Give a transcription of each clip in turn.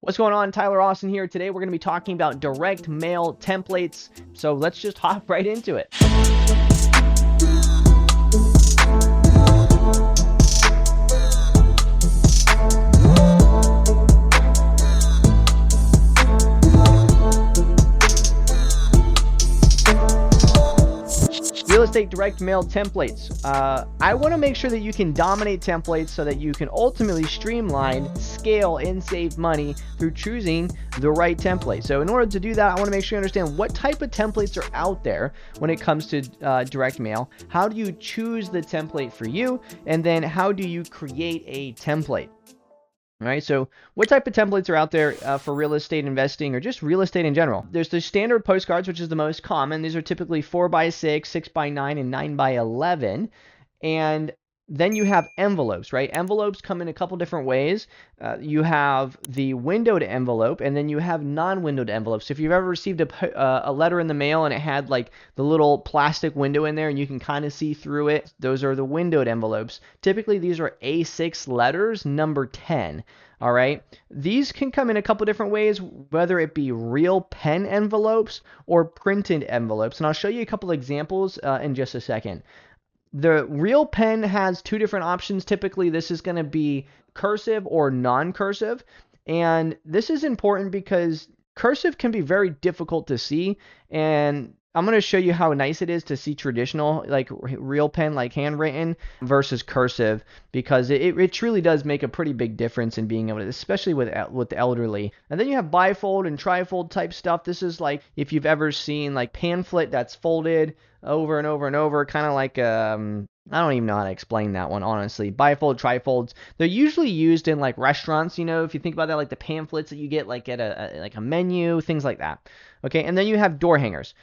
What's going on? Tyler Austin here. Today we're going to be talking about direct mail templates. So let's just hop right into it. Real estate direct mail templates. I want to make sure that you can dominate templates so that you can ultimately streamline, scale, and save money through choosing the right template. So in order to do that, I want to make sure you understand what type of templates are out there when it comes to direct mail. How do you choose the template for you? And then how do you create a template? All right, so what type of templates are out there for real estate investing or just real estate in general? There's the standard postcards, which is the most common. These are typically 4x6, 6x9, and 9x11. And then you have envelopes, right? Envelopes come in a couple different ways. You have the windowed envelope, and then you have non-windowed envelopes. So if you've ever received a letter in the mail and it had like the little plastic window in there and you can kind of see through it, those are the windowed envelopes. Typically, these are A6 letters, number 10. All right. These can come in a couple different ways, whether it be real pen envelopes or printed envelopes. And I'll show you a couple examples in just a second. The real pen has two different options. Typically, this is going to be cursive or non-cursive. And this is important because cursive can be very difficult to see. And I'm going to show you how nice it is to see traditional, like real pen, like handwritten versus cursive, because it truly does make a pretty big difference in being able to, especially with the elderly. And then you have bifold and trifold type stuff. This is like if you've ever seen like pamphlet that's folded over and over and over, kind of like I don't even know how to explain that one, honestly. Bifold, trifolds, they're usually used in like restaurants, you know, if you think about that, like the pamphlets that you get like at a menu, things like that. Okay, and then you have door hangers,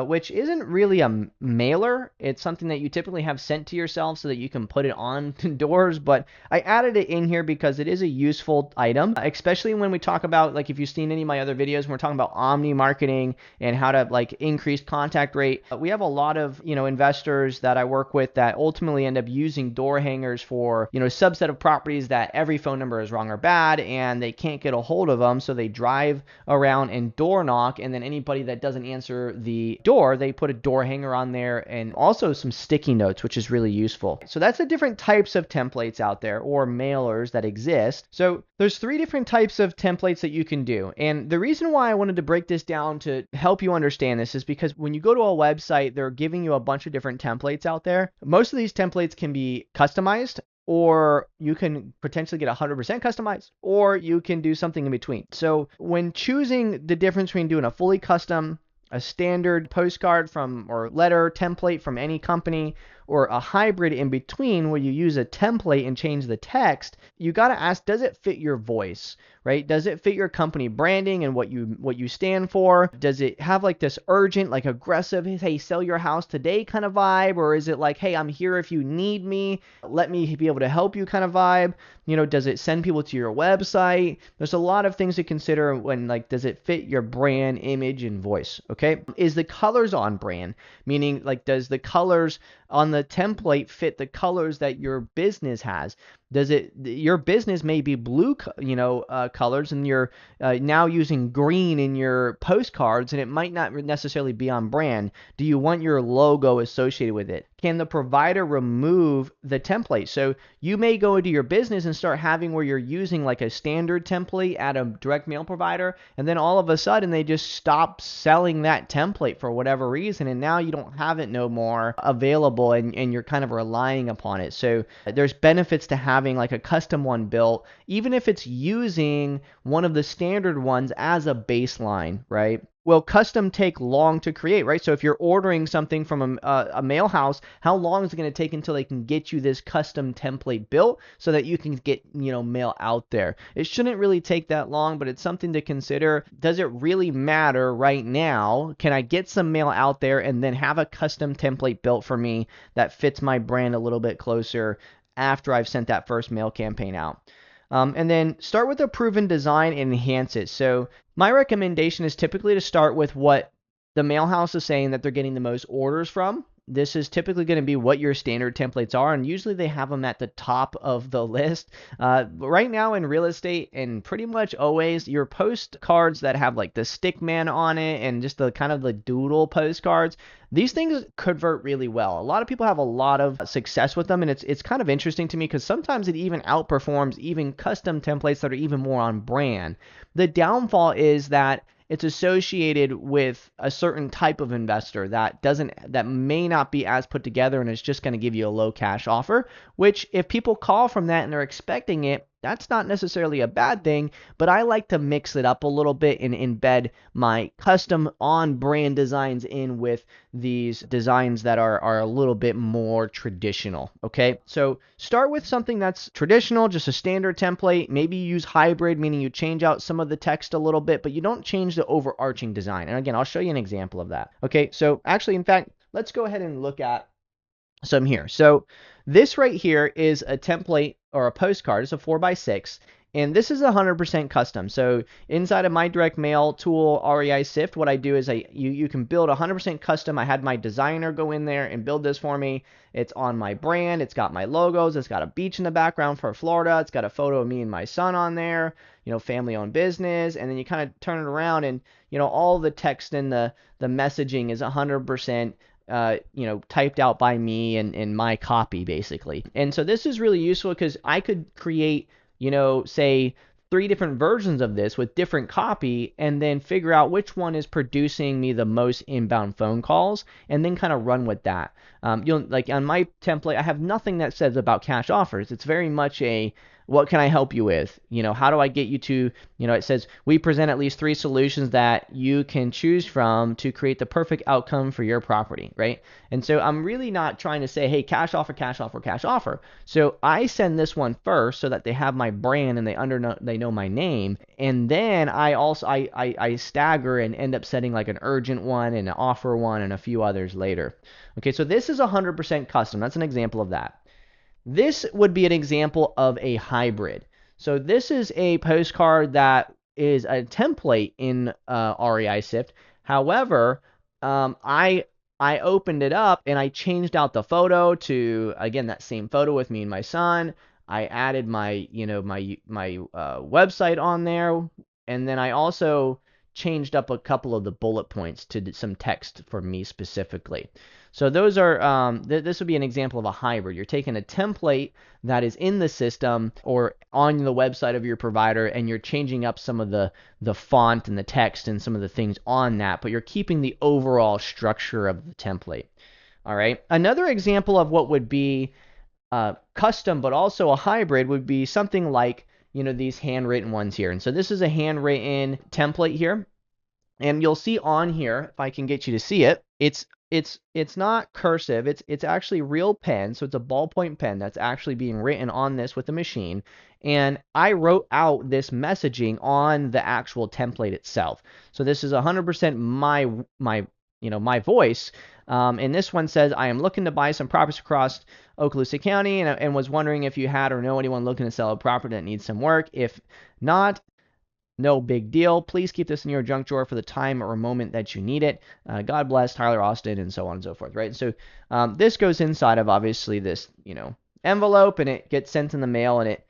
which isn't really a mailer. It's something that you typically have sent to yourself so that you can put it on doors, but I added it in here because it is a useful item, especially when we talk about, like if you've seen any of my other videos, when we're talking about omni marketing and how to like increase contact rate. We have a lot of, investors that I work with that ultimately end up using door hangers for, a subset of properties that every phone number is wrong or bad and they can't get a hold of them, so they drive around and door knock, and then anybody that doesn't answer the door, they put a door hanger on there, and also some sticky notes, which is really useful. So that's the different types of templates out there, or mailers that exist. So there's three different types of templates that you can do. And the reason why I wanted to break this down to help you understand this is because when you go to a website, they're giving you a bunch of different templates out there. Most of these templates can be customized, or you can potentially get 100% customized, or you can do something in between. So when choosing the difference between doing a fully custom, a standard postcard or letter template from any company, or a hybrid in between where you use a template and change the text, you got to ask, does it fit your voice, right? Does it fit your company branding and what you stand for? Does it have like this urgent, like aggressive, hey, sell your house today kind of vibe? Or is it like, hey, I'm here if you need me, let me be able to help you kind of vibe? Does it send people to your website? There's a lot of things to consider when, like, does it fit your brand, image, and voice? Okay. Is the colors on brand? Meaning, like, does the colors on the template fit the colors that your business has? Your business may be blue, colors, and you're now using green in your postcards, and it might not necessarily be on brand. Do you want your logo associated with it? Can the provider remove the template? So you may go into your business and start having where you're using like a standard template at a direct mail provider, and then all of a sudden they just stop selling that template for whatever reason, and now you don't have it no more available, and you're kind of relying upon it. So there's benefits to having like a custom one built, even if it's using one of the standard ones as a baseline, right? Will custom take long to create, right? So if you're ordering something from a mail house, how long is it going to take until they can get you this custom template built so that you can get, mail out there? It shouldn't really take that long, but it's something to consider. Does it really matter right now? Can I get some mail out there and then have a custom template built for me that fits my brand a little bit closer after I've sent that first mail campaign out? And then start with a proven design and enhance it. So my recommendation is typically to start with what the mail house is saying that they're getting the most orders from. this is typically going to be what your standard templates are, and usually they have them at the top of the list. Right now in real estate, and pretty much always, your postcards that have like the stick man on it and just the kind of the doodle postcards, these things convert really well. A lot of people have a lot of success with them, and it's kind of interesting to me because sometimes it even outperforms even custom templates that are even more on brand. The downfall is that it's associated with a certain type of investor that may not be as put together and is just going to give you a low cash offer, which if people call from that and they're expecting it, that's not necessarily a bad thing, but I like to mix it up a little bit and embed my custom on brand designs in with these designs that are a little bit more traditional. Okay, so start with something that's traditional, just a standard template. Maybe you use hybrid, meaning you change out some of the text a little bit, but you don't change the overarching design. And again, I'll show you an example of that. Okay, so actually, in fact, let's go ahead and look at some here. So this right here is a template or a postcard. It's a 4x6, and this is 100% custom. So inside of my direct mail tool, REI Sift, what I do is you can build 100% custom. I had my designer go in there and build this for me. It's on my brand. It's got my logos. It's got a beach in the background for Florida. It's got a photo of me and my son on there, family-owned business. And then you kind of turn it around, and all the text and the messaging is 100% typed out by me and my copy, basically. And so this is really useful because I could create, say 3 different versions of this with different copy, and then figure out which one is producing me the most inbound phone calls, and then kind of run with that. Like on my template, I have nothing that says about cash offers. It's very much a, what can I help you with? How do I get you to, it says we present at least 3 solutions that you can choose from to create the perfect outcome for your property, right? And so I'm really not trying to say, hey, cash offer, cash offer, cash offer. So I send this one first so that they have my brand and they know my name. And then I stagger and end up setting like an urgent one and an offer one and a few others later. Okay, so this is 100% custom. That's an example of that. This would be an example of a hybrid. So this is a postcard that is a template in REI Sift. However, I opened it up and I changed out the photo to, again, that same photo with me and my son. I added my website on there, and then I also changed up a couple of the bullet points to some text for me specifically. So those are this would be an example of a hybrid. You're taking a template that is in the system or on the website of your provider, and you're changing up some of the font and the text and some of the things on that, but you're keeping the overall structure of the template. All right. Another example of what would be custom but also a hybrid would be something like these handwritten ones here. And so this is a handwritten template here, and you'll see on here, if I can get you to see it, it's not cursive. It's actually real pen. So it's a ballpoint pen that's actually being written on this with a machine. And I wrote out this messaging on the actual template itself. So this is 100% my voice. And this one says, I am looking to buy some properties across Okaloosa County, and was wondering if you had or know anyone looking to sell a property that needs some work. If not, no big deal. Please keep this in your junk drawer for the time or moment that you need it. God bless Tyler Austin, and so on and so forth, right? So this goes inside of obviously this, envelope, and it gets sent in the mail, and it,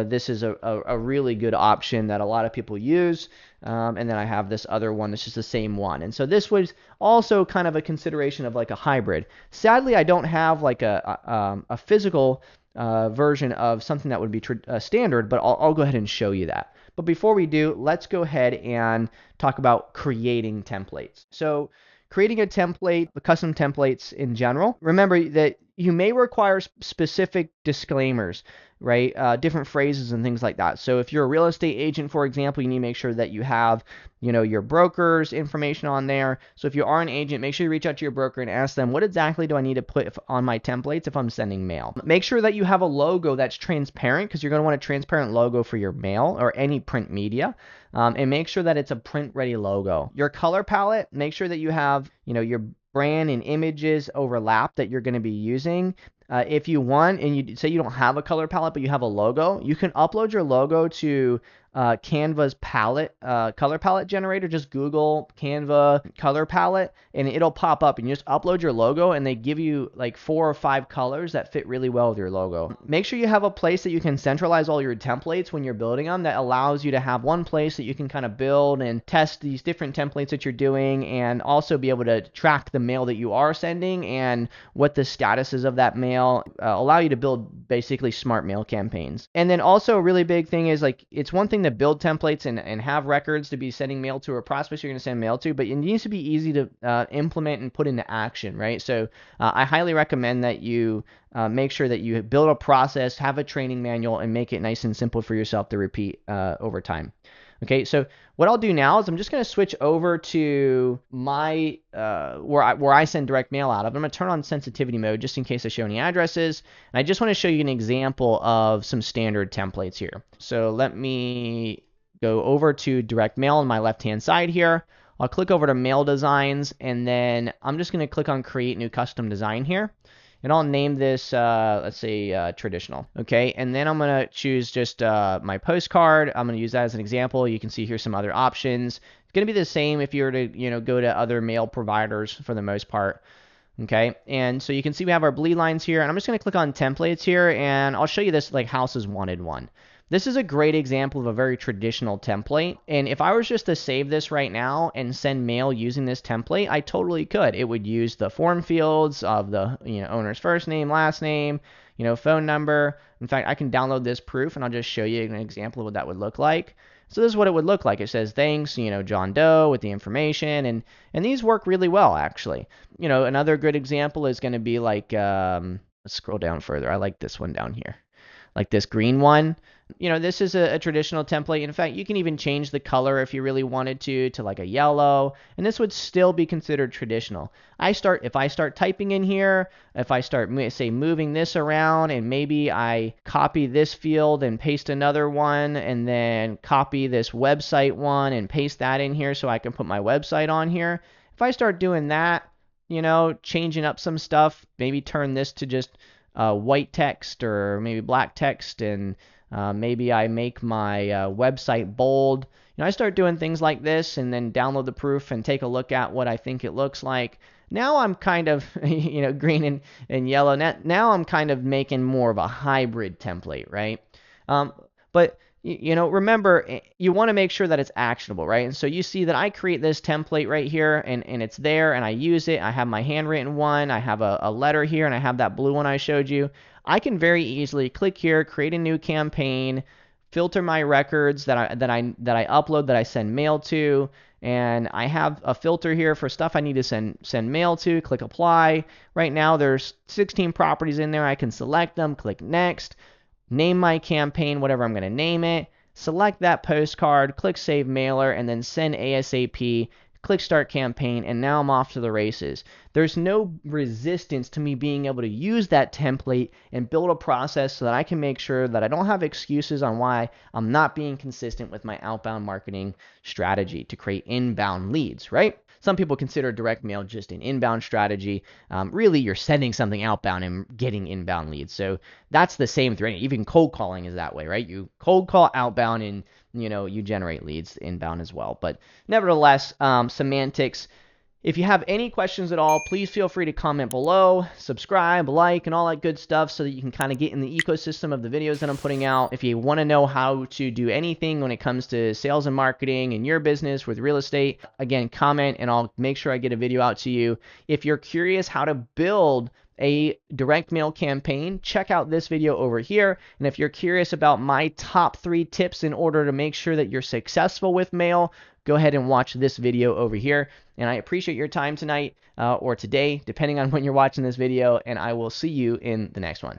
this is a really good option that a lot of people use. And then I have this other one that's just the same one. And so this was also kind of a consideration of like a hybrid. Sadly, I don't have like a physical version of something that would be standard, but I'll go ahead and show you that. But before we do, let's go ahead and talk about creating templates. So creating a template, the custom templates in general, remember that you may require specific disclaimers, right? Different phrases and things like that. So if you're a real estate agent, for example, you need to make sure that you have, your broker's information on there. So if you are an agent, make sure you reach out to your broker and ask them, what exactly do I need to put on my templates if I'm sending mail? Make sure that you have a logo that's transparent, because you're going to want a transparent logo for your mail or any print media. And make sure that it's a print-ready logo. Your color palette, make sure that you have, your brand and images overlap that you're going to be using. If you want, and you say you don't have a color palette, but you have a logo, you can upload your logo to Canva's color palette generator. Just Google Canva color palette, and it'll pop up, and you just upload your logo, and they give you like 4 or 5 colors that fit really well with your logo. Make sure you have a place that you can centralize all your templates when you're building them, that allows you to have one place that you can kind of build and test these different templates that you're doing, and also be able to track the mail that you are sending and what the status is of that mail. Allow you to build basically smart mail campaigns. And then also a really big thing is, like, it's one thing to build templates and have records to be sending mail to, or prospects you're going to send mail to, but it needs to be easy to implement and put into action, right? So I highly recommend that you make sure that you build a process, have a training manual, and make it nice and simple for yourself to repeat over time. Okay, so what I'll do now is I'm just going to switch over to my where I send direct mail out of. I'm going to turn on sensitivity mode just in case I show any addresses. And I just want to show you an example of some standard templates here. So let me go over to direct mail on my left-hand side here. I'll click over to mail designs, and then I'm just going to click on create new custom design here. And I'll name this, let's say, traditional. Okay, and then I'm going to choose just my postcard. I'm going to use that as an example. You can see here some other options. It's going to be the same if you were to, go to other mail providers for the most part. Okay, and so you can see we have our bleed lines here, and I'm just going to click on templates here, and I'll show you this like houses wanted one. This is a great example of a very traditional template, and if I was just to save this right now and send mail using this template, I totally could. It would use the form fields of the owner's first name, last name, phone number. In fact, I can download this proof, and I'll just show you an example of what that would look like. So this is what it would look like. It says thanks, John Doe, with the information, and these work really well, actually. Another good example is going to be like, let's scroll down further. I like this one down here, like this green one. This is a traditional template. In fact, you can even change the color if you really wanted to like a yellow, and this would still be considered traditional. If I start typing in here, if I start, say, moving this around, and maybe I copy this field and paste another one, and then copy this website one and paste that in here so I can put my website on here. If I start doing that, changing up some stuff, maybe turn this to just white text or maybe black text, and maybe I make my website bold. I start doing things like this, and then download the proof and take a look at what I think it looks like. Now I'm kind of, green and yellow. Now I'm kind of making more of a hybrid template, right? But remember, you want to make sure that it's actionable, right? And so you see that I create this template right here, and it's there, and I use it. I have my handwritten one, I have a letter here, and I have that blue one I showed you. I can very easily click here, create a new campaign, filter my records that I upload, that I send mail to, and I have a filter here for stuff I need to send mail to. Click apply. Right now there's 16 properties in there. I can select them, click next, name my campaign whatever I'm going to name it, select that postcard, click save mailer, and then send ASAP. Click start campaign, and now I'm off to the races. There's no resistance to me being able to use that template and build a process so that I can make sure that I don't have excuses on why I'm not being consistent with my outbound marketing strategy to create inbound leads, right? Some people consider direct mail just an inbound strategy. Really, you're sending something outbound and getting inbound leads. So that's the same thing. Even cold calling is that way, right? You cold call outbound, and you generate leads inbound as well. But nevertheless, semantics. If you have any questions at all, please feel free to comment below, subscribe, like, and all that good stuff so that you can kind of get in the ecosystem of the videos that I'm putting out. If you want to know how to do anything when it comes to sales and marketing in your business with real estate, again, comment, and I'll make sure I get a video out to you. If you're curious how to build a direct mail campaign, check out this video over here. And if you're curious about my top 3 tips in order to make sure that you're successful with mail, go ahead and watch this video over here. And I appreciate your time tonight or today, depending on when you're watching this video, and I will see you in the next one.